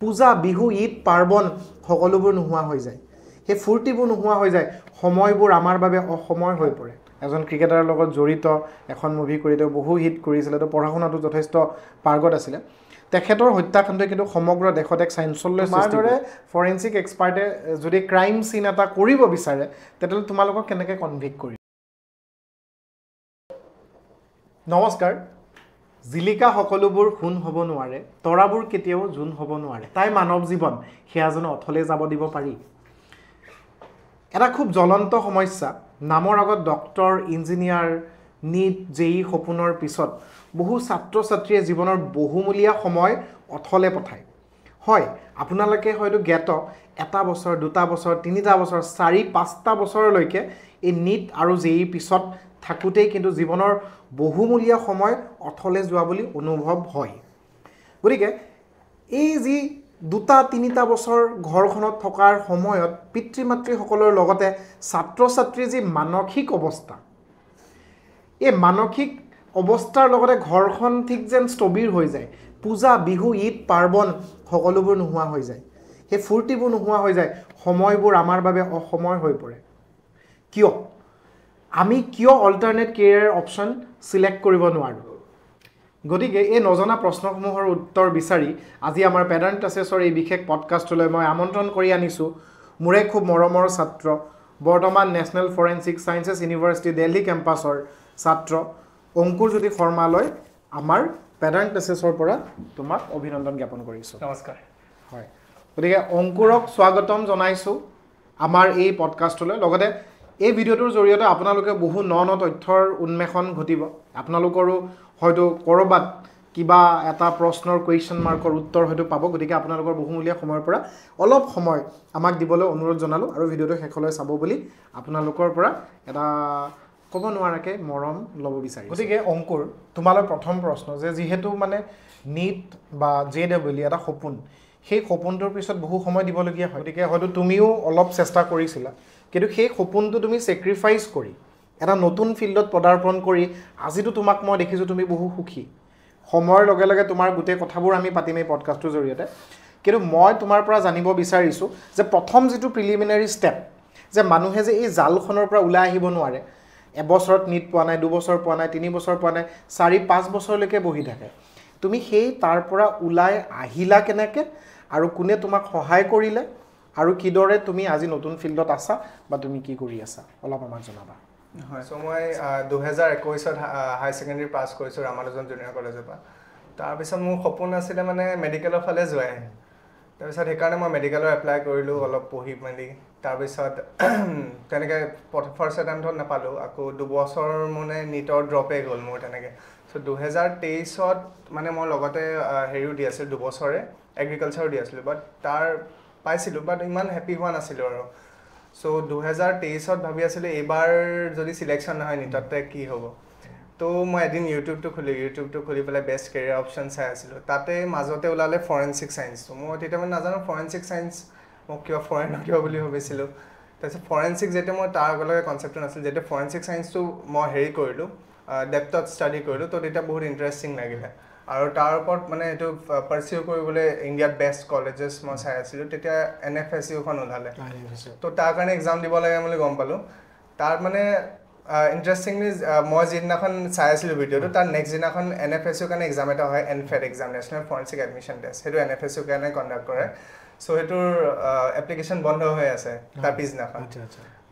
পূজা বিহু ঈদ পাৰ্বণ সকলোবোৰ নোহোৱা হৈ যায় সেই ফূৰ্তিবোৰ নোহোৱা হৈ যায় সময়বোৰ আমাৰ বাবে অসময় হৈ পৰে এজন ক্ৰিকেটাৰৰ লগত জড়িত এখন মুভি কৰি তেওঁ বহু হিট কৰিছিল তো পঢ়া শুনাটো যথেষ্ট পাৰ্গত আছিল তেখেতৰ হত্যাকাণ্ডই কিন্তু সমগ্ৰ দেশত এক চাঞ্চল্য সৃষ্টি কৰে ফৰেনচিক এক্সপাৰ্টে যদি ক্ৰাইম সিন এটা কৰিব বিচাৰে তেতিয়াহ'লে তোমালোকক কেনেকৈ কনভিক্ট কৰিব নমস্কাৰ জিলিকা সকলোবোৰ সোণ হ'ব নোৱাৰে তৰাবোৰ কেতিয়াও জোন হ'ব নোৱাৰে তাই মানৱ জীৱন সেয়া জানো অথলে যাব দিব পাৰি এটা খুব জ্বলন্ত সমস্যা নামৰ আগত ডক্টৰ ইঞ্জিনিয়াৰ নিট জেই সপোনৰ পিছত বহু ছাত্ৰ ছাত্ৰীয়ে জীৱনৰ বহুমূলীয়া সময় অথলে পঠায় হয় আপোনালোকে হয়তো জ্ঞাত এটা বছৰ দুটা বছৰ তিনিটা বছৰ চাৰি পাঁচটা বছৰলৈকে এই নিট আৰু জেই পিছত থাকোঁতেই কিন্তু জীৱনৰ বহুমূলীয়া সময় অথলে যোৱা বুলি অনুভৱ হয় গতিকে এই যি দুটা তিনিটা বছৰ ঘৰখনত থকাৰ সময়ত পিতৃ মাতৃসকলৰ লগতে ছাত্ৰ ছাত্ৰীৰ যি মানসিক অৱস্থা এই মানসিক অৱস্থাৰ লগতে ঘৰখন ঠিক যেন স্থবিৰ হৈ যায় পূজা বিহু ঈদ পাৰ্বণ সকলোবোৰ নোহোৱা হৈ যায় সেই ফূৰ্তিবোৰ নোহোৱা হৈ যায় সময়বোৰ আমাৰ বাবে অসময় হৈ পৰে কিয় আমি কিয় অল্টাৰনেট কেৰিয়াৰ অপশ্যন সিলেক্ট কৰিব নোৱাৰোঁ গতিকে এই নজনা প্ৰশ্নসমূহৰ উত্তৰ বিচাৰি আজি আমাৰ পেৰেণ্ট এছেছৰ এই বিশেষ পডকাষ্টলৈ মই আমন্ত্ৰণ কৰি আনিছোঁ মোৰে খুব মৰমৰ ছাত্ৰ বৰ্তমান national forensic sciences university Delhi কেম্পাছৰ ছাত্ৰ অংকুৰজ্যোতি শৰ্মালৈ আমাৰ পেৰেণ্ট এছেছৰ পৰা তোমাক অভিনন্দন জ্ঞাপন কৰিছোঁ নমস্কাৰ হয় গতিকে অংকুৰক স্বাগতম জনাইছোঁ আমাৰ এই পডকাষ্টলৈ লগতে এই ভিডিঅ'টোৰ জৰিয়তে আপোনালোকে বহু ন তথ্যৰ উন্মেষণ ঘটিব আপোনালোকৰো হয়তো ক'ৰবাত কিবা এটা প্ৰশ্নৰ কুৱেশ্যন মাৰ্কৰ উত্তৰ হয়তো পাব গতিকে আপোনালোকৰ বহুমূলীয়া সময়ৰ পৰা অলপ সময় আমাক দিবলৈ অনুৰোধ জনালোঁ আৰু ভিডিঅ'টো শেষলৈ চাব বুলি আপোনালোকৰ পৰা এটা ক'ব নোৱাৰাকৈ মৰম ল'ব বিচাৰিছোঁ গতিকে অংকুৰ তোমালৈ প্ৰথম প্ৰশ্ন যে যিহেতু মানে নিট বা JEE এটা সপোন সেই সপোনটোৰ পিছত বহু সময় দিবলগীয়া হয় গতিকে হয়তো তুমিও অলপ চেষ্টা কৰিছিলা কিন্তু সেই সপোনটো তুমি ছেক্ৰিফাইচ কৰি এটা নতুন ফিল্ডত পদাৰ্পণ কৰি আজিতো তোমাক মই দেখিছোঁ তুমি বহু সুখী সময়ৰ লগে লগে তোমাৰ গোটেই কথাবোৰ আমি পাতিম এই পডকাষ্টটোৰ জৰিয়তে কিন্তু মই তোমাৰ পৰা জানিব বিচাৰিছোঁ যে প্ৰথম যিটো প্ৰিলিমিনাৰী ষ্টেপ যে মানুহে যে এই জালখনৰ পৰা ওলাই আহিব নোৱাৰে এবছৰত নিট পোৱা নাই দুবছৰ পোৱা নাই 3 বছৰ পোৱা নাই 4-5 বছৰলৈকে বহি থাকে তুমি সেই তাৰ পৰা ওলাই আহিলা কেনেকৈ আৰু কোনে তোমাক সহায় কৰিলে আৰু কিদৰে তুমি আজি নতুন ফিল্ডত আছা বা তুমি কি কৰি আছা অলপ আমাক জনাবা হয় সো মই 2021ত হাই সেকেন্ডাৰী পাছ কৰিছোঁ ৰামানুজন জুনিয়ৰ কলেজৰ পৰা তাৰপিছত মোৰ সপোন আছিলে মানে মেডিকেলৰ ফালে যোৱাই তাৰপিছত সেইকাৰণে মই মেডিকেলৰ এপ্লাই কৰিলোঁ অলপ পঢ়ি মেলি তাৰপিছত তেনেকৈ ফাৰ্ষ্ট এটেম্পটত নাপালোঁ আকৌ 2 বছৰ মানে নিটৰ ড্ৰপে গ'ল মোৰ তেনেকৈ সো 2023ত মানে মই লগতে হেৰিও দি আছিলোঁ 2 বছৰে এগ্ৰিকালচাৰো দি আছিলোঁ বাট তাৰ পাইছিলোঁ বাট ইমান হেপী হোৱা নাছিলোঁ আৰু সো 2023ত ভাবি আছিলোঁ এইবাৰ যদি সিলেকশ্যন নহয় নিটতে কি হ'ব তো মই এদিন ইউটিউবটো খুলি পেলাই বেষ্ট কেৰিয়াৰ অপশ্যন চাই আছিলোঁ তাতে মাজতে ওলালে ফৰেনচিক ছায়েন্সটো মই তেতিয়া মানে নাজানো ফৰেনচিক ছায়েন্স মোক কিয় ফৰেনৰ কিয় বুলি ভাবিছিলোঁ তাৰপিছত ফৰেনচিক যেতিয়া মই তাৰ আগলৈকে কনচেপ্টটো নাছিল যেতিয়া ফৰেনচিক ছায়েন্সটো মই হেৰি কৰিলোঁ ডেপ্থত ষ্টাডি কৰিলোঁ তো তেতিয়া বহুত ইণ্টাৰেষ্টিং লাগিলে আৰু তাৰ ওপৰত মানে এইটো পাৰ্চিউ কৰিবলৈ ইণ্ডিয়াত বেষ্ট কলেজেছ মই চাই আছিলোঁ তেতিয়া NFSUখন ওলালে তো তাৰ কাৰণে এক্সাম দিব লাগে বুলি গম পালোঁ তাৰ মানে ইণ্টাৰেষ্টিংলি মই যিদিনাখন চাই আছিলোঁ ভিডিঅ'টো তাৰ নেক্সট দিনাখন NFSUৰ কাৰণে এক্সাম এটা হয় NFET exam national forensic admission test সেইটো NFSUৰ কাৰণে কণ্ডাক্ট কৰে চ' সেইটোৰ এপ্লিকেশ্যন বন্ধ হৈ আছে তাৰ পিছদিনাখন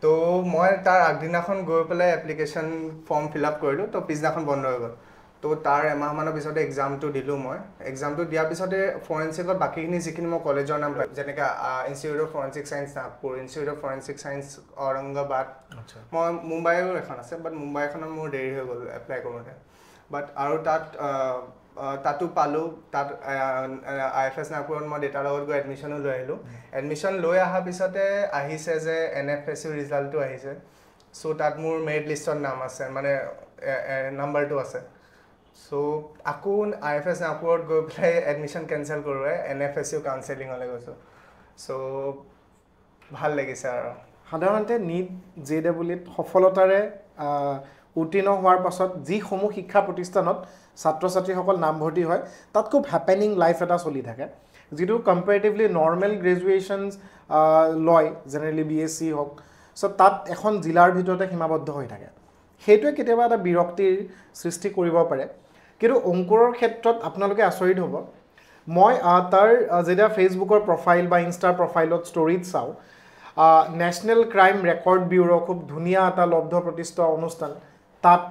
তো মই তাৰ আগদিনাখন গৈ পেলাই এপ্লিকেশ্যন ফৰ্ম ফিল আপ কৰিলোঁ তো পিছদিনাখন বন্ধ হৈ গ'ল তো তাৰ এমাহমানৰ পিছতে এক্সামটো দিলোঁ মই এক্সামটো দিয়াৰ পিছতে ফৰেনচিকত বাকীখিনি যিখিনি মই কলেজৰ নাম পাই যেনেকৈ institute of forensic science Nagpur institute of forensic science Aurangabad মই মুম্বাইৰো এখন আছে বাট মুম্বাইখনত মোৰ দেৰি হৈ গ'ল এপ্লাই কৰোঁতে বাট আৰু তাতো পালোঁ তাত IFS নাগপুৰত মই দেউতাৰ লগত গৈ এডমিশ্যনো লৈ আহিলোঁ এডমিশ্যন লৈ অহাৰ পিছতে আহিছে যে NFSU ৰিজাল্টটো আহিছে চ' তাত মোৰ মেৰিট লিষ্টত নাম আছে মানে নাম্বাৰটো আছে চ' আকৌ IFS নাগপুৰত গৈ পেলাই এডমিশ্যন কেঞ্চেল কৰোঁৱে NFSU কাউন্সেলিঙলৈ গৈছোঁ চ' ভাল লাগিছে আৰু সাধাৰণতে নিট JEE সফলতাৰে উত্তীৰ্ণ হোৱাৰ পাছত যিসমূহ শিক্ষা প্ৰতিষ্ঠানত ছাত্ৰ ছাত্ৰীসকল নামভৰ্তি হয় তাত খুব হেপেনিং লাইফ এটা চলি থাকে যিটো কম্পেৰেটিভলি নৰ্মেল গ্ৰেজুৱেশ্যনছ লয় জেনেৰেলি BSc হওক চ' তাত এখন জিলাৰ ভিতৰতে সীমাবদ্ধ হৈ থাকে সেইটোৱে কেতিয়াবা এটা বিৰক্তিৰ সৃষ্টি কৰিব পাৰে কিন্তু অংকুৰৰ ক্ষেত্ৰত আপোনালোকে আচৰিত হ'ব মই তাৰ যেতিয়া ফেচবুকৰ প্ৰফাইল বা ইনষ্টাৰ প্ৰফাইলত ষ্টৰিত চাওঁ নেশ্যনেল ক্ৰাইম ৰেকৰ্ড ব্যুৰ' খুব ধুনীয়া এটা লব্ধ প্ৰতিষ্ঠ অনুষ্ঠান তাত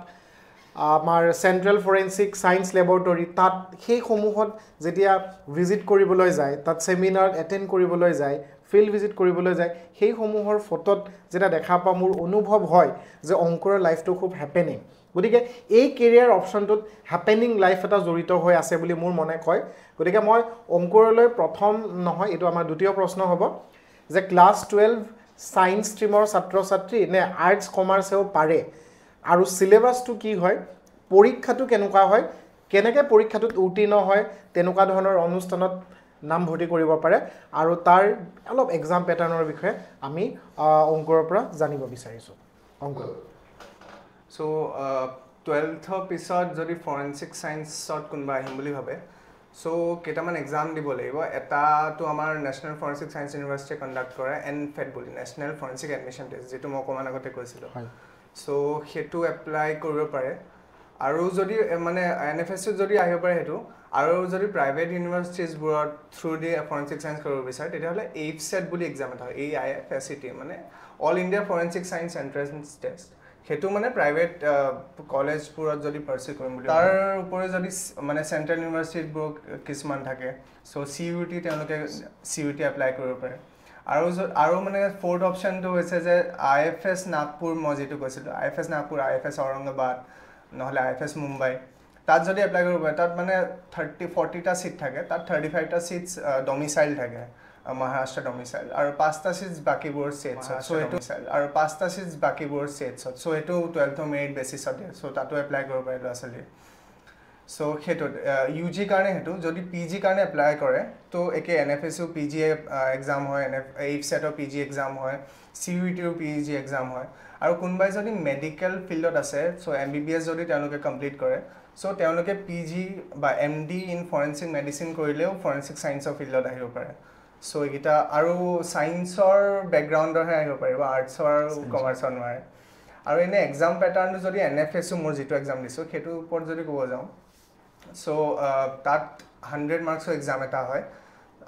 আমাৰ চেণ্ট্ৰেল ফৰেনচিক ছায়েন্স লেবৰেটৰী তাত সেইসমূহত যেতিয়া ভিজিট কৰিবলৈ যায় তাত ছেমিনাৰ এটেণ্ড কৰিবলৈ যায় ফিল্ড ভিজিট কৰিবলৈ যায় সেইসমূহৰ ফটোত যেতিয়া দেখা পাওঁ মোৰ অনুভৱ হয় যে অংকুৰৰ লাইফটো খুব হেপেনিং গতিকে এই কেৰিয়াৰ অপশ্যনটোত হেপেনিং লাইফ এটা জড়িত হৈ আছে বুলি মোৰ মনে কয় গতিকে মই অংকুৰলৈ প্ৰথম নহয় এইটো আমাৰ দ্বিতীয় প্ৰশ্ন হ'ব যে ক্লাছ 12 ছায়েন্স ষ্ট্ৰীমৰ ছাত্ৰ ছাত্ৰী নে আৰ্টছ কমাৰ্চেও পাৰে আৰু সিলেবাসটো কি হয় পৰীক্ষাটো কেনেকুৱা হয় কেনেকৈ পৰীক্ষাটোত উত্তীৰ্ণ হয় তেনেকুৱা ধৰণৰ অনুষ্ঠানত নাম ভৰ্তি কৰিব পাৰে আৰু তাৰ অলপ এক্সাম পেটাৰ্নৰ বিষয়ে আমি অংকুৰৰ পৰা জানিব বিচাৰিছোঁ অংকুৰ চ' 12ৰ পিছত যদি ফৰেনচিক ছায়েন্সত কোনোবা আহিম বুলি ভাবে চ' কেইটামান এক্সাম দিব লাগিব এটাটো আমাৰ নেশ্যনেল ফৰেনচিক ছায়েন্স ইউনিভাৰ্চিটিয়ে কণ্ডাক্ট কৰে NFET বুলি নেশ্যনেল ফৰেনচিক এডমিশ্যন টেষ্ট যিটো মই অকণমান আগতে কৈছিলোঁ চ' সেইটো এপ্লাই কৰিব পাৰে আৰু যদি মানে NFSত যদি আহিব পাৰে সেইটো আৰু যদি প্ৰাইভেট ইউনিভাৰ্চিটিজবোৰত থ্ৰু দি ফৰেনচিক ছায়েন্স কৰিব বিচাৰে তেতিয়াহ'লে AIFSET বুলি এক্সাম এটা হয় AIFSET মানে all India forensic science entrance test সেইটো মানে প্ৰাইভেট কলেজবোৰত যদি পাৰ্চি কৰিম বুলি তাৰ উপৰি যদি মানে চেণ্ট্ৰেল ইউনিভাৰ্চিটিবোৰ কিছুমান থাকে চ' CUT তেওঁলোকে CUT এপ্লাই কৰিব পাৰে আৰু মানে ফ'ৰ্থ অপশ্যনটো হৈছে যে IFS নাগপুৰ মই যিটো কৈছিলোঁ IFS নাগপুৰ IFS ঔৰংগাবাদ নহ'লে IFS মুম্বাই তাত যদি এপ্লাই কৰিব পাৰে তাত মানে 40টা ছিট থাকে তাত 35টা ছিটছ ডমিচাইল থাকে মহাৰাষ্ট্ৰ ডমিচাইল আৰু 5টা ছিটছ বাকীবোৰ ষ্টেটছত চ' এইটো আৰু 5টা ছিটছ বাকীবোৰ ষ্টেটছত চ' এইটো 12ৰ মেৰিট বেচিছত দিয়ে চ' তাতো এপ্লাই কৰিব পাৰে ল'ৰা ছোৱালীয়ে চ' সেইটোত UG কাৰণে সেইটো যদি PG কাৰণে এপ্লাই কৰে তো একে NFSও PG এক্সাম হয় AIFSETৰ PG এক্সাম হয় CUETৰ PG এক্সাম হয় আৰু কোনোবাই যদি মেডিকেল ফিল্ডত আছে চ' MBBS যদি তেওঁলোকে কমপ্লিট কৰে চ' তেওঁলোকে PG বা MD ইন ফৰেনচিক মেডিচিন কৰিলেও ফৰেনচিক ছায়েন্সৰ ফিল্ডত আহিব পাৰে চ' এইকেইটা আৰু ছায়েন্সৰ বেকগ্ৰাউণ্ডৰহে আহিব পাৰিব আৰ্টছৰ আৰু কমাৰ্চৰ নোৱাৰে আৰু এনে এক্সাম পেটাৰ্ণটো যদি NFSও মোৰ যিটো এক্সাম দিছোঁ সেইটোৰ ওপৰত যদি ক'ব যাওঁ চ' তাত 100 মাৰ্কছৰ এক্সাম এটা হয়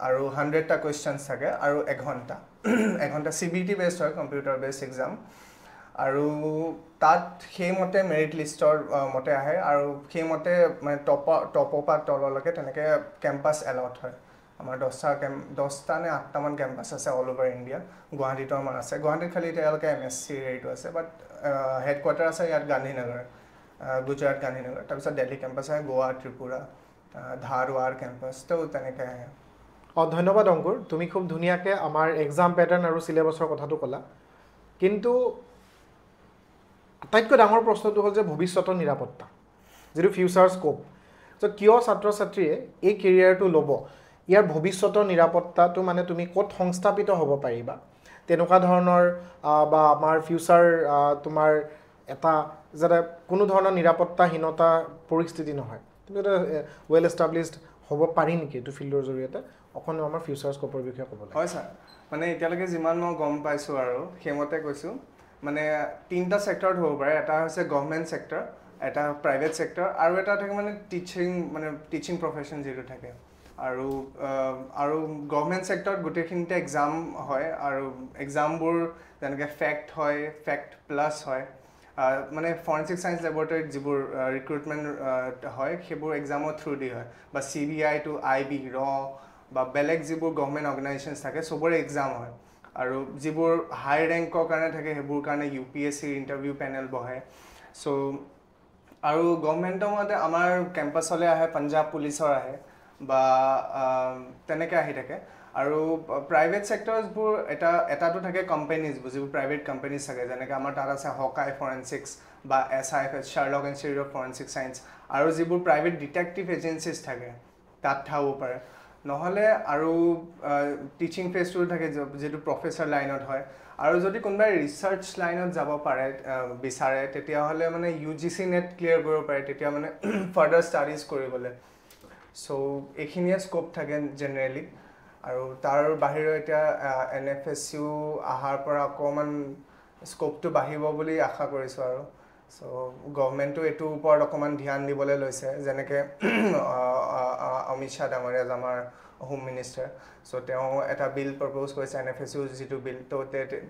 আৰু 100টা কুৱেশ্যনছ থাকে আৰু এঘণ্টা CBT বেছড হয় কম্পিউটাৰ বেছড এক্সাম আৰু তাত সেইমতে মেৰিট লিষ্টৰ মতে আহে আৰু সেইমতে মানে টপৰ পৰা তললৈকে তেনেকৈ কেম্পাছ এলট হয় আমাৰ 10টা নে 8টামান কেম্পাছ আছে অল অভাৰ ইণ্ডিয়া গুৱাহাটীতো আমাৰ আছে গুৱাহাটীত খালি এতিয়ালৈকে MSc হেৰিটো আছে বাট হেডকোৱাৰ্টাৰ আছে ইয়াত গান্ধীনগৰ গুজৰাট গান্ধীনগৰ তাৰপিছত দিল্লী কেম্পাছ আছে গোৱা ত্ৰিপুৰা ধাৰৱাৰ কেম্পাছ তো তেনেকৈ আহে ধন্যবাদ অংকুৰ তুমি খুব ধুনীয়াকৈ আমাৰ এক্সাম পেটাৰ্ণ আৰু চিলেবাছৰ কথাটো ক'লা কিন্তু আটাইতকৈ ডাঙৰ প্ৰশ্নটো হ'ল যে ভৱিষ্যতৰ নিৰাপত্তা যিটো ফিউচাৰ স্ক'প চ' কিয় ছাত্ৰ ছাত্ৰীয়ে এই কেৰিয়াৰটো ল'ব ইয়াৰ ভৱিষ্যতৰ নিৰাপত্তাটো মানে তুমি ক'ত সংস্থাপিত হ'ব পাৰিবা তেনেকুৱা ধৰণৰ বা আমাৰ ফিউচাৰ তোমাৰ এটা যাতে কোনো ধৰণৰ নিৰাপত্তাহীনতা পৰিস্থিতি নহয় তুমি এটা ৱেল এষ্টাব্লিছড হ'ব পাৰি নেকি এইটো ফিল্ডৰ জৰিয়তে অকণ আমাৰ ফিউচাৰ স্ক'পৰ বিষয়ে ক'ব লাগে হয় ছাৰ মানে এতিয়ালৈকে যিমান মই গম পাইছোঁ আৰু সেইমতে কৈছোঁ মানে 3টা ছেক্টৰত হ'ব পাৰে এটা হৈছে গভৰ্ণমেণ্ট ছেক্টৰ এটা প্ৰাইভেট ছেক্টৰ আৰু এটা থাকে মানে টিচিং প্ৰফেশ্যন যিটো থাকে আৰু গভৰ্ণমেণ্ট ছেক্টৰত গোটেইখিনিতে এক্সাম হয় আৰু এক্সামবোৰ যেনেকৈ ফেক্ট হয় ফেক্ট প্লাছ হয় মানে ফৰেনচিক ছায়েন্স লেবৰেটৰীত যিবোৰ ৰিক্ৰুটমেণ্ট হয় সেইবোৰ এক্সামৰ থ্ৰু দি হয় বা CBI to IB ৰ বা বেলেগ যিবোৰ গভৰ্ণমেণ্ট অৰ্গেনাইজেশ্যনছ থাকে চবৰে এক্সাম হয় আৰু যিবোৰ হাই ৰেংকৰ কাৰণে থাকে সেইবোৰ কাৰণে UPSCৰ ইণ্টাৰভিউ পেনেল বহে চ' আৰু গভৰ্ণমেণ্টৰ মতে আমাৰ কেম্পাছলৈ আহে পাঞ্জাৱ পুলিচৰ আহে বা তেনেকৈ আহি থাকে আৰু প্ৰাইভেট ছেক্টৰছবোৰ এটাটো থাকে কোম্পানীজবোৰ যিবোৰ প্ৰাইভেট কোম্পানীজ থাকে যেনেকৈ আমাৰ তাত আছে হকাই ফৰেনচিক্স বা SIFS Sherlock institute of forensic science আৰু যিবোৰ প্ৰাইভেট ডিটেক্টিভ এজেঞ্চিজ থাকে তাত থাকব পাৰে নহ'লে আৰু টিচিং ফেজটো থাকে যিটো প্ৰফেচাৰ লাইনত হয় আৰু যদি কোনোবাই ৰিচাৰ্চ লাইনত যাব পাৰে বিচাৰে তেতিয়াহ'লে মানে UGC নেট ক্লিয়াৰ কৰিব পাৰে তেতিয়া মানে ফাৰ্ডাৰ ষ্টাডিজ কৰিবলৈ চ' এইখিনিয়ে স্ক'প থাকে জেনেৰেলি আৰু তাৰ বাহিৰেও এতিয়া NFSU অহাৰ পৰা অকণমান স্ক'পটো বাঢ়িব বুলি আশা কৰিছোঁ আৰু চ' গভৰ্ণমেণ্টো এইটোৰ ওপৰত অকণমান ধ্যান দিবলৈ লৈছে যেনেকৈ অমিত শ্বাহ ডাঙৰীয়া আমাৰ হোম মিনিষ্টাৰ চ' তেওঁ এটা বিল প্ৰপ'জ কৰিছে NFSU যিটো বিল তো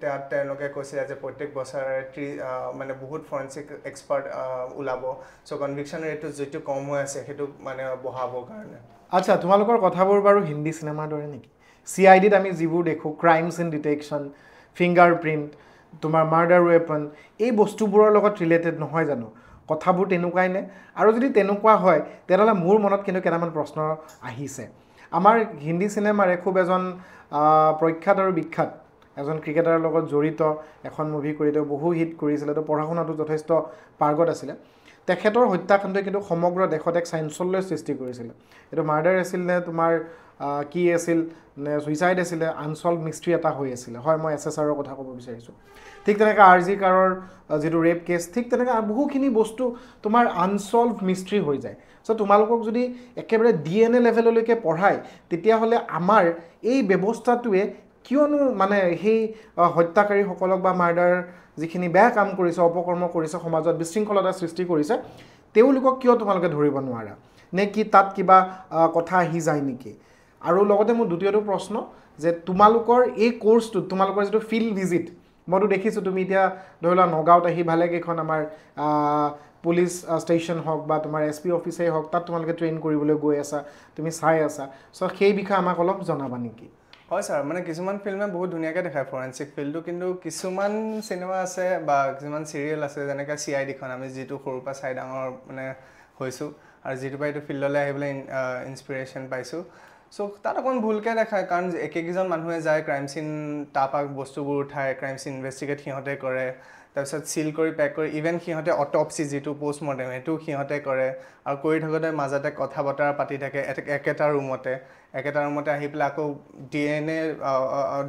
তাত তেওঁলোকে কৈছে যে প্ৰত্যেক বছৰে মানে বহুত ফৰেনচিক এক্সপাৰ্ট ওলাব চ' কনভিকশ্যন ৰেটটো যিটো কম হৈ আছে সেইটো মানে বঢ়াবৰ কাৰণে আচ্ছা তোমালোকৰ কথাবোৰ বাৰু হিন্দী চিনেমাৰ দৰে নেকি CIDত আমি যিবোৰ দেখোঁ ক্ৰাইম চিন ডিটেকশ্যন ফিংগাৰ প্ৰিণ্ট তোমাৰ মাৰ্ডাৰ ৱেপন এই বস্তুবোৰৰ লগত ৰিলেটেড নহয় জানো কথাবোৰ তেনেকুৱাই নে আৰু যদি তেনেকুৱা হয় তেতিয়াহ'লে মোৰ মনত কিন্তু কেইটামান প্ৰশ্ন আহিছে আমাৰ হিন্দী চিনেমাৰে খুব এজন প্ৰখ্যাত আৰু বিখ্যাত এজন ক্ৰিকেটাৰৰ লগত জড়িত এখন মুভি কৰি তেওঁ বহু হিট কৰিছিলে তো পঢ়া শুনাটো যথেষ্ট পাৰ্গত আছিলে তেখেতৰ হত্যাকাণ্ডই কিন্তু সমগ্ৰ দেশত এক চাঞ্চল্যৰ সৃষ্টি কৰিছিলে এইটো মাৰ্ডাৰ আছিল নে তোমাৰ কি আছিল নে ছুইচাইড আছিলে আনচল্ভ মিষ্ট্ৰি এটা হৈ আছিলে হয় মই SSRৰ কথা ক'ব বিচাৰিছোঁ ঠিক তেনেকৈ RG কাৰৰ যিটো ৰেপ কেছ ঠিক তেনেকৈ বহুখিনি বস্তু তোমাৰ আনচল্ভ মিষ্ট্ৰি হৈ যায় চ' তোমালোকক যদি একেবাৰে DNA লেভেললৈকে পঢ়ায় তেতিয়াহ'লে আমাৰ এই ব্যৱস্থাটোৱে কিয়নো মানে সেই হত্যাকাৰীসকলক বা মাৰ্ডাৰ যিখিনি বেয়া কাম কৰিছে অপকৰ্ম কৰিছে সমাজত বিশৃংখলতা সৃষ্টি কৰিছে তেওঁলোকক কিয় তোমালোকে ধৰিব নোৱাৰা নে কি তাত কিবা কথা আহি যায় নেকি আৰু লগতে মোৰ দ্বিতীয়টো প্ৰশ্ন যে তোমালোকৰ এই কোৰ্সটো তোমালোকৰ যিটো ফিল্ড ভিজিট মইতো দেখিছোঁ তুমি এতিয়া ধৰি লোৱা নগাঁৱত আহি ভালেকেইখন আমাৰ পুলিচ ষ্টেচন হওক বা তোমাৰ SP অফিচেই হওক তাত তোমালোকে ট্ৰেইন কৰিবলৈ গৈ আছা তুমি চাই আছা চ' সেই বিষয়ে আমাক অলপ জনাবা নেকি হয় ছাৰ মানে কিছুমান ফিল্মে বহুত ধুনীয়াকৈ দেখায় ফৰেনচিক ফিল্ডটো কিন্তু কিছুমান চিনেমা আছে বা কিছুমান চিৰিয়েল আছে যেনেকৈ CIDখন আমি যিটো সৰুৰ পৰা চাই ডাঙৰ মানে হৈছোঁ আৰু যিটোৰ পৰা এইটো ফিল্ডলৈ আহিবলৈ ইনস্পিৰেশ্যন পাইছোঁ চ' তাত অকণ ভুলকৈ দেখায় কাৰণ একেকেইজন মানুহে যায় ক্ৰাইম চিন তাৰপৰা বস্তুবোৰ উঠায় ক্ৰাইম চিন ইনভেষ্টিগেট সিহঁতে কৰে তাৰপিছত চিল কৰি পেক কৰি ইভেন সিহঁতে অট'পচি যিটো পষ্টমৰ্টেম সেইটো সিহঁতে কৰে আৰু কৰি থাকোঁতে মাজতে কথা বতৰা পাতি থাকে একেটা ৰুমতে আহি পেলাই আকৌ DNA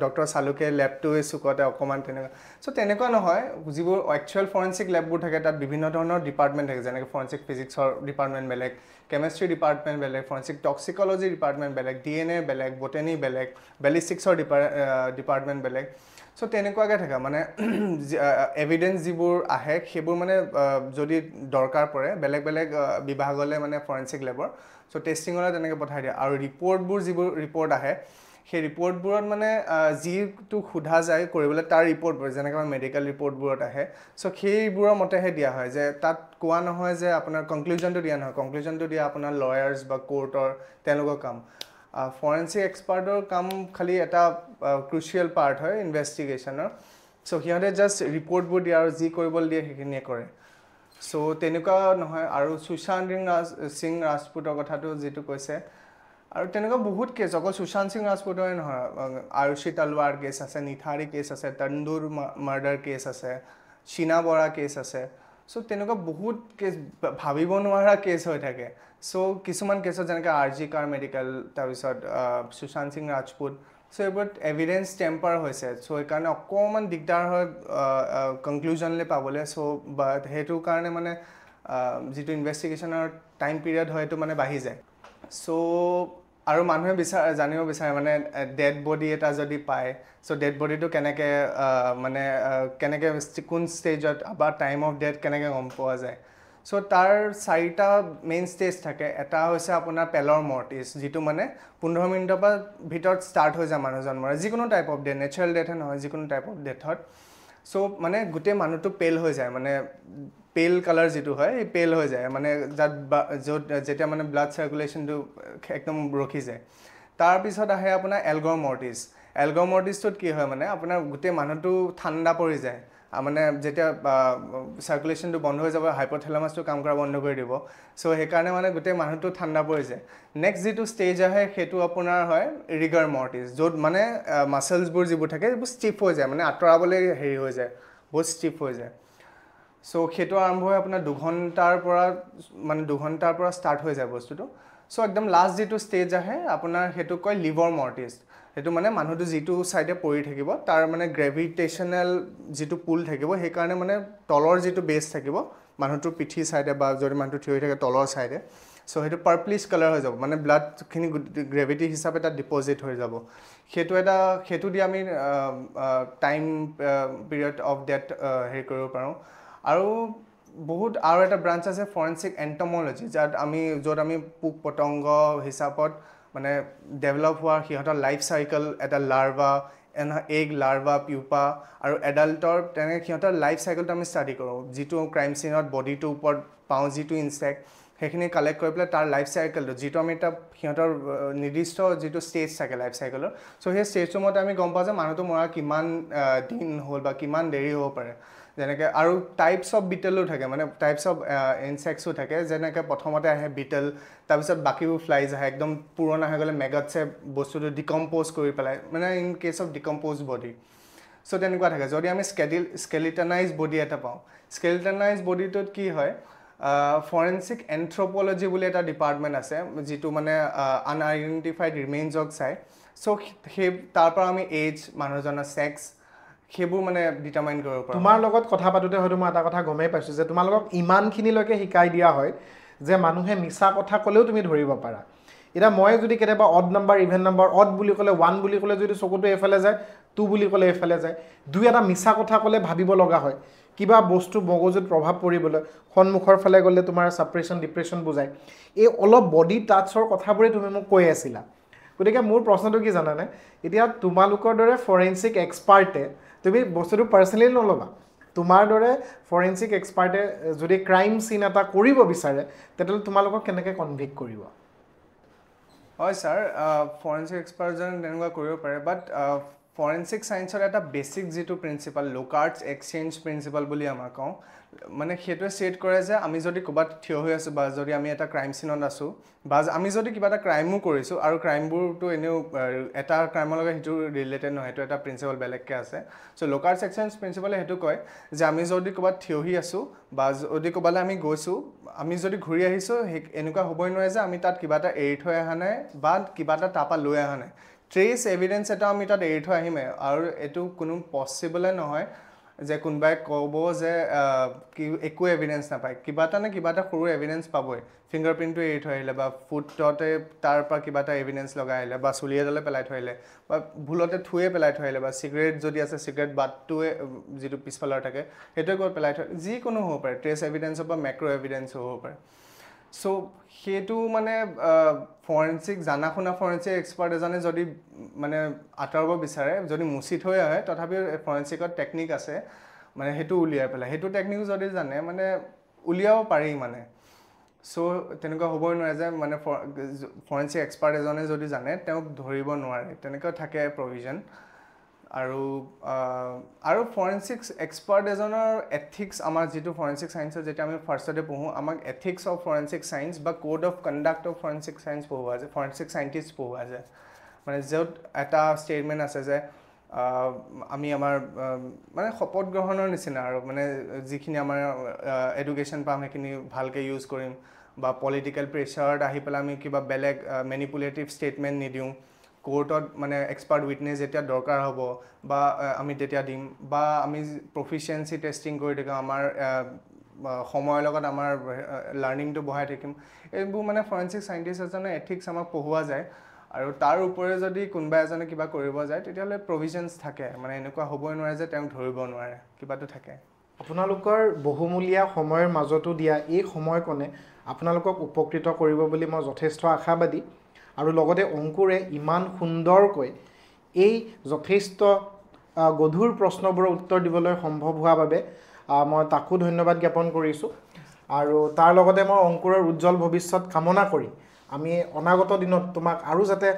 ডক্টৰ চালুকে লেবটোৱে চুকতে অকণমান তেনেকুৱা চ' তেনেকুৱা নহয় যিবোৰ একচুৱেল ফৰেনচিক লেববোৰ থাকে তাত বিভিন্ন ধৰণৰ ডিপাৰ্টমেণ্ট থাকে যেনেকৈ ফৰেনচিক ফিজিক্সৰ ডিপাৰ্টমেণ্ট বেলেগ কেমেষ্ট্ৰি ডিপাৰ্টমেণ্ট বেলেগ ফৰেনচিক টক্সিকলজি ডিপাৰ্টমেণ্ট বেলেগ DNA বেলেগ বটেনি বেলেগ বেলিষ্টিক্সৰ ডিপাৰ্টমেণ্ট বেলেগ চ' তেনেকুৱাকৈ থাকে মানে এভিডেঞ্চ যিবোৰ আহে সেইবোৰ মানে যদি দৰকাৰ পৰে বেলেগ বেলেগ বিভাগলৈ মানে ফৰেনচিক লেবৰ চ' টেষ্টিঙলৈ তেনেকৈ পঠাই দিয়ে আৰু ৰিপৰ্টবোৰ যিবোৰ ৰিপৰ্ট আহে সেই ৰিপৰ্টবোৰত মানে যিটো সোধা যায় কৰিবলৈ তাৰ ৰিপৰ্টবোৰ যেনেকৈ আমাৰ মেডিকেল ৰিপৰ্টবোৰত আহে চ' সেইবোৰৰ মতেহে দিয়া হয় যে তাত কোৱা নহয় যে আপোনাৰ কনক্লুজনটো দিয়া নহয় কনক্লুজনটো দিয়া আপোনাৰ লয়াৰ্ছ বা কোৰ্টৰ তেওঁলোকৰ কাম ফৰেনচিক এক্সপাৰ্টৰ কাম খালি এটা ক্ৰুচিয়েল পাৰ্ট হয় ইনভেষ্টিগেশ্যনৰ চ' সিহঁতে জাষ্ট ৰিপৰ্টবোৰ দিয়ে আৰু যি কৰিবলৈ দিয়ে সেইখিনিয়ে কৰে চ' তেনেকুৱা নহয় আৰু সুশান্ত সিং ৰাজপুতৰ কথাটো যিটো কৈছে আৰু তেনেকুৱা বহুত কেছ অকল সুশান্ত সিং ৰাজপুতৰে নহয় আয়ুষী তালৱাৰ কেছ আছে নিথাৰী কেছ আছে তন্দুৰ মাৰ্ডাৰ কেছ আছে চীনা বৰা কেছ আছে চ' তেনেকুৱা বহুত কেছ ভাবিব নোৱাৰা কেছ হৈ থাকে চ' কিছুমান কেছত যেনেকৈ RG কাৰ মেডিকেল তাৰপিছত সুশান্ত সিং ৰাজপুত চ' এইবোৰত এভিডেঞ্চ টেম্পাৰ হৈছে চ' সেইকাৰণে অকণমান দিগদাৰ হয় কনক্লুজনলৈ পাবলৈ চ' বাট সেইটো কাৰণে মানে যিটো ইনভেষ্টিগেশ্যনৰ টাইম পিৰিয়ড হয় সেইটো মানে বাঢ়ি যায় চ' আৰু মানুহে জানিব বিচাৰে মানে ডেড বডি এটা যদি পায় চ' ডেড বডিটো কেনেকৈ মানে কেনেকৈ কোন ষ্টেজত বা টাইম অফ ডেথ কেনেকৈ গম পোৱা যায় চ' তাৰ 4টা মেইন ষ্টেজ থাকে এটা হৈছে আপোনাৰ পেলৰ মৰ্টিছ যিটো মানে 15 মিনিটৰ পৰা ভিতৰত ষ্টাৰ্ট হৈ যায় মানুহজন মৰে যিকোনো টাইপ অফ ডেথ নেচাৰেল ডেথে নহয় যিকোনো টাইপ অফ ডেথত চ' মানে গোটেই মানুহটো পেল হৈ যায় মানে পেল কালাৰ যিটো হয় এই পেল হৈ যায় মানে য'ত যেতিয়া মানে ব্লাড চাৰ্কুলেশ্যনটো একদম ৰখি যায় তাৰপিছত আহে আপোনাৰ এলগৰ মৰ্টিছটোত কি হয় মানে আপোনাৰ গোটেই মানুহটো ঠাণ্ডা পৰি যায় মানে যেতিয়া চাৰ্কুলেশ্যনটো বন্ধ হৈ যাব হাইপথেলামাছটো কাম কৰা বন্ধ কৰি দিব চ' সেইকাৰণে মানে গোটেই মানুহটো ঠাণ্ডা পৰি যায় নেক্সট যিটো ষ্টেজ আহে সেইটো আপোনাৰ হয় ৰিগাৰ মৰ্টিছ য'ত মানে মাছলছবোৰ যিবোৰ থাকে সেইবোৰ ষ্টিফ হৈ যায় মানে আঁতৰাবলৈ হেৰি হৈ যায় বহুত ষ্টিফ হৈ যায় চ' সেইটো আৰম্ভ হয় আপোনাৰ 2 ঘণ্টাৰ পৰা ষ্টাৰ্ট হৈ যায় বস্তুটো চ' একদম লাষ্ট যিটো ষ্টেজ আহে আপোনাৰ সেইটো কয় লিভৰ মৰ্টিছ সেইটো মানে মানুহটো যিটো ছাইডে পৰি থাকিব তাৰ মানে গ্ৰেভিটেশ্যনেল যিটো পুল থাকিব সেইকাৰণে মানে তলৰ যিটো বেছ থাকিব মানুহটোৰ পিঠি ছাইডে বা যদি মানুহটো থিয় হৈ থাকে তলৰ ছাইডে চ' সেইটো পাৰ্পলিছ কালাৰ হৈ যাব মানে ব্লাডখিনি গ্ৰেভিটি হিচাপে তাত ডিপ'জিট হৈ যাব সেইটো দি আমি টাইম পিৰিয়ড অফ ডেথ হেৰি কৰিব পাৰোঁ আৰু আৰু এটা ব্ৰাঞ্চ আছে ফৰেনচিক এণ্টম'লজি য'ত আমি পোক পতংগ হিচাপত মানে ডেভেলপ হোৱা সিহঁতৰ লাইফ চাইকেল এটা লাৰ্ভা এগ লাৰ্ভা পিউপা আৰু এডাল্টৰ তেনেকৈ সিহঁতৰ লাইফ চাইকেলটো আমি ষ্টাডি কৰোঁ যিটো ক্ৰাইম চিনত বডিটোৰ ওপৰত পাওঁ যিটো ইনচেক্ট সেইখিনি কালেক্ট কৰি পেলাই তাৰ লাইফ চাইকেলটো যিটো আমি এটা সিহঁতৰ নিৰ্দিষ্ট যিটো ষ্টেজ থাকে লাইফ চাইকেলৰ চ' সেই ষ্টেজটোৰ মতে আমি গম পাওঁ যে মানুহটো মৰা কিমান দিন হ'ল বা কিমান দেৰি হ'ব পাৰে যেনেকৈ আৰু টাইপছ অফ বিটেলো থাকে মানে টাইপছ অফ ইনচেক্টছো থাকে যেনেকৈ প্ৰথমতে আহে বিটেল তাৰপিছত বাকীবোৰ ফ্লাইজ আহে একদম পুৰণা হৈ গ'লে মেগটছে বস্তুটো ডিকম্প'জ কৰি পেলাই মানে in case of decompose body so' তেনেকুৱা থাকে যদি আমি স্কেলিটনাইজ বডি এটা পাওঁ স্কেলিটনাইজ বডিটোত কি হয় ফৰেনচিক এন্থ্ৰপ'লজি বুলি এটা ডিপাৰ্টমেণ্ট আছে যিটো মানে আনআইডেণ্টিফাইড ৰিমেইনছক চায় চ' তাৰ পৰা আমি এজ মানুহজনৰ ছেক্স সেইবোৰ মানে ডিটাৰমাইন কৰিব পাৰোঁ তোমাৰ লগত কথা পাতোতে হয়তো মই এটা কথা গমেই পাইছোঁ যে তোমালোকক ইমানখিনিলৈকে শিকাই দিয়া হয় যে মানুহে মিছা কথা ক'লেও তুমি ধৰিব পাৰা এতিয়া মই যদি কেতিয়াবা odd number even number odd বুলি ক'লে 1 বুলি ক'লে যদি চকুটো এইফালে যায় 2 বুলি ক'লে এইফালে যায় দুই এটা মিছা কথা ক'লে ভাবিব লগা হয় কিবা বস্তু মগজুত প্ৰভাৱ পৰিবলৈ সন্মুখৰ ফালে গ'লে তোমাৰ ছাপ্ৰেশ্যন ডিপ্ৰেশ্যন বুজায় এই অলপ বডি টাচৰ কথাবোৰে তুমি মোক কৈ আছিলা গতিকে মোৰ প্ৰশ্নটো কি জানানে এতিয়া তোমালোকৰ দৰে ফৰেনচিক এক্সপাৰ্টে তুমি বস্তুটো পাৰ্চনেলি নল'বা তোমাৰ দৰে ফৰেনচিক এক্সপাৰ্টে যদি ক্ৰাইম চিন এটা কৰিব বিচাৰে তেতিয়াহ'লে তোমালোকক কেনেকৈ কনভিক্ট কৰিব হয় ছাৰ ফৰেনচিক এক্সপাৰ্টজনে তেনেকুৱা কৰিব পাৰে বাট ফৰেনচিক চায়েন্সৰ এটা বেছিক যিটো প্ৰিন্সিপাল লোকাৰ্টছ এক্সচেঞ্জ প্ৰিন্সিপাল বুলি আমাৰ কওঁ মানে সেইটোৱে ছেট কৰে যে আমি যদি ক'ৰবাত থিয় হৈ আছোঁ বা যদি আমি এটা ক্ৰাইম চিনত আছোঁ বা আমি যদি কিবা এটা ক্ৰাইমো কৰিছোঁ আৰু ক্ৰাইমবোৰতো এনেও এটা ক্ৰাইমৰ লগত সেইটো ৰিলেটেড নহয় সেইটো এটা প্ৰিন্সিপাল বেলেগকৈ আছে চ' লোকাৰ্টছ এক্সচেঞ্জ প্ৰিন্সিপালে সেইটো কয় যে আমি যদি ক'ৰবাত থিয় হৈ আছোঁ বা যদি ক'ৰবালৈ আমি গৈছোঁ আমি যদি ঘূৰি আহিছোঁ এনেকুৱা হ'বই নোৱাৰে যে আমি তাত কিবা এটা এৰি থৈ অহা নাই বা কিবা এটা তাৰপৰা লৈ অহা নাই ট্ৰেচ এভিডেঞ্চ এটা আমি তাত এৰি থৈ আহিমেই আৰু এইটো কোনো পচিবলে নহয় যে কোনোবাই ক'ব যে একো এভিডেঞ্চ নাপায় কিবা এটা সৰু এভিডেঞ্চ পাবই ফিংগাৰপ্ৰিণ্টটো এৰি থৈ আহিলে বা ফুটতে তাৰ পৰা কিবা এটা এভিডেঞ্চ লগাই আহিলে বা চুলি এডালে পেলাই থৈ আহিলে বা ভুলতে থুৱে পেলাই থৈ আহিলে বা চিগাৰেট যদি আছে চিগাৰেট বাটটোৱে যিটো পিছফালৰ থাকে সেইটোৱে গৈ পেলাই থৈ যিকোনো হ'ব পাৰে ট্ৰেচ এভিডেঞ্চৰ বা মেক্ৰ' এভিডেঞ্চো হ'ব পাৰে চ' সেইটো মানে ফৰেনচিক জানা শুনা ফৰেনচিক এক্সপাৰ্ট এজনে যদি মানে আঁতৰাব বিচাৰে যদি মুচি থৈ আহে তথাপিও ফৰেনচিকত টেকনিক আছে মানে সেইটো উলিয়াই পেলাই সেইটো টেকনিক যদি জানে মানে উলিয়াব পাৰি মানে চ' তেনেকুৱা হ'বই নোৱাৰে যে মানে ফৰেনচিক এক্সপাৰ্ট এজনে যদি জানে তেওঁক ধৰিব নোৱাৰে তেনেকুৱা থাকে প্ৰভিজন আৰু ফৰেনচিক এক্সপাৰ্ট এজনৰ এথিক্স আমাৰ যিটো ফৰেনচিক চায়েন্সৰ যেতিয়া আমি ফাৰ্ষ্টতে পঢ়োঁ আমাক এথিক্স অফ ফৰেনচিক চায়েন্স বা code of conduct of forensic science পঢ়োৱা যায় ফৰেনচিক চাইণ্টিষ্ট পঢ়োৱা যায় মানে য'ত এটা ষ্টেটমেণ্ট আছে যে আমি আমাৰ মানে শপত গ্ৰহণৰ নিচিনা আৰু মানে যিখিনি আমাৰ এডুকেশ্যন পাম সেইখিনি ভালকৈ ইউজ কৰিম বা পলিটিকেল প্ৰেছাৰত আহি পেলাই আমি কিবা বেলেগ মেনিপুলেটিভ ষ্টেটমেণ্ট নিদিওঁ কোৰ্টত মানে এক্সপাৰ্ট উইটনেছ যেতিয়া দৰকাৰ হ'ব বা আমি তেতিয়া দিম বা আমি প্ৰফিচিয়েঞ্চি টেষ্টিং কৰি থাকিম আমাৰ সময়ৰ লগত আমাৰ লাৰ্ণিংটো বঢ়াই থাকিম এইবোৰ মানে ফৰেনচিক চাইণ্টিষ্ট এজনে এথিক্স আমাক পঢ়োৱা যায় আৰু তাৰ ওপৰে যদি কোনোবা এজনে কিবা কৰিব যায় তেতিয়াহ'লে প্ৰভিজনছ থাকে মানে এনেকুৱা হ'বই নোৱাৰে যে তেওঁক ধৰিব নোৱাৰে কিবাটো থাকে আপোনালোকৰ বহুমূলীয়া সময়ৰ মাজতো দিয়া এই সময়কণে আপোনালোকক উপকৃত কৰিব বুলি মই যথেষ্ট আশাবাদী আৰু লগতে অংকুৰে ইমান সুন্দৰকৈ এই যথেষ্ট গধুৰ প্ৰশ্নবোৰৰ উত্তৰ দিবলৈ সম্ভৱ হোৱা বাবে মই তাকো ধন্যবাদ জ্ঞাপন কৰিছোঁ আৰু তাৰ লগতে মই অংকুৰৰ উজ্জ্বল ভৱিষ্যত কামনা কৰি আমি অনাগত দিনত তোমাক আৰু যাতে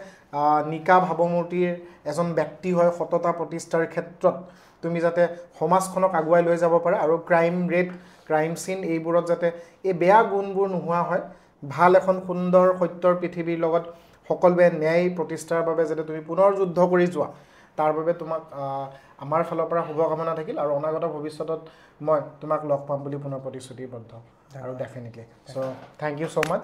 নিকা ভাৱমূৰ্তিৰ এজন ব্যক্তি হয় সততা প্ৰতিষ্ঠাৰ ক্ষেত্ৰত তুমি যাতে সমাজখনক আগুৱাই লৈ যাব পাৰা আৰু ক্ৰাইম ৰেট ক্ৰাইম চিন এইবোৰত যাতে এই বেয়া গুণবোৰ নোহোৱা হয় ভাল এখন সুন্দৰ সত্যৰ পৃথিৱীৰ লগত সকলোৱে ন্যায় প্ৰতিষ্ঠাৰ বাবে যাতে তুমি পুনৰ যুদ্ধ কৰি যোৱা তাৰ বাবে তোমাক আমাৰ ফালৰ পৰা শুভকামনা থাকিল আৰু অনাগত ভৱিষ্যতত মই তোমাক লগ পাম বুলি পুনৰ প্ৰতিশ্ৰুতিবদ্ধ আৰু definitely so' thank you so' much